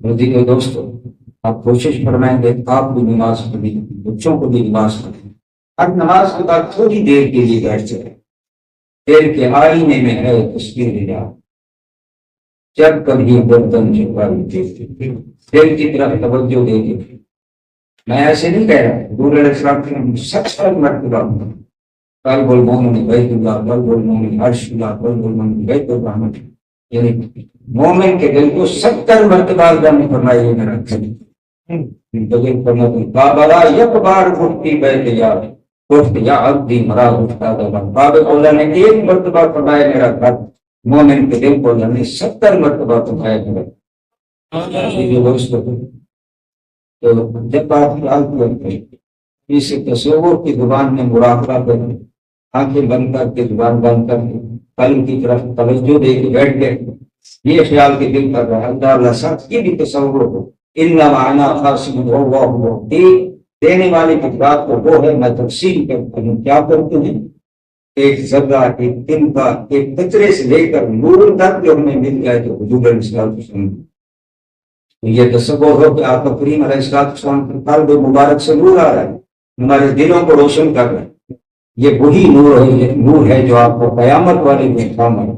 مودی کے دوستوں، آپ کوشش فرمائیں گے آپ بھی نماز پڑھی، بچوں کو بھی نماز پڑھیں، ہر نماز کے بعد تھوڑی دیر کے لیے بیٹھ جائے۔ دیر کے آئینے میں ہے تصویر اللہ، جب کبھی برتن جھکائی دیتے دل کی طرف توجہ دیتے۔ میں ایسے نہیں کہہ رہا، حضور علیہ السلام کی 70 مرتبہ قلب المومن بیت اللہ، قلب المومن عرش اللہ، قلب المومن بیت الرحمن، یعنی مومن کے دل کو 70 مرتبہ اللہ نے فرمایا یہ میرا دل بابا یک بار گفتی بیت یا گفت یا عبدی مرا گفتا بابا کو اللہ نے ایک مرتبہ فرمایا میرا گھر، مومن کے دل کو اللہ نے 70 مرتبہ فرمایا میرا۔ تو جب آپ خیال کرتے اس تصور کی زبان میں مراقبہ کریں، آنکھیں بند کر کے زبان بند کر کے قلب کی طرف توجہ دے کے بیٹھ گئے، یہ خیال کے دل کر رہا ہے اللہ اللہ ساتھ کی بھی تصور ہو، اِنَّا مَعَنَا خَاسِمٌ وَاللَّهُ مُعْطِي، دینے والے کی بات کو وہ ہے، میں تفصیل کرتا ہوں۔ کیا کرتے ہیں؟ ایک ذرہ، ایک تنکا، ایک قطرے سے لے کر نور تک جو ہمیں مل جائے تو حضور علیہ السلام یہ تصور ہو کہ آپ کریم علیہ السلام کے قلب مبارک سے نور آ رہا ہے، ہمارے دلوں کو روشن کر رہا ہے، یہ وہی نور ہے جو آپ کو قیامت والے دن کام آئے۔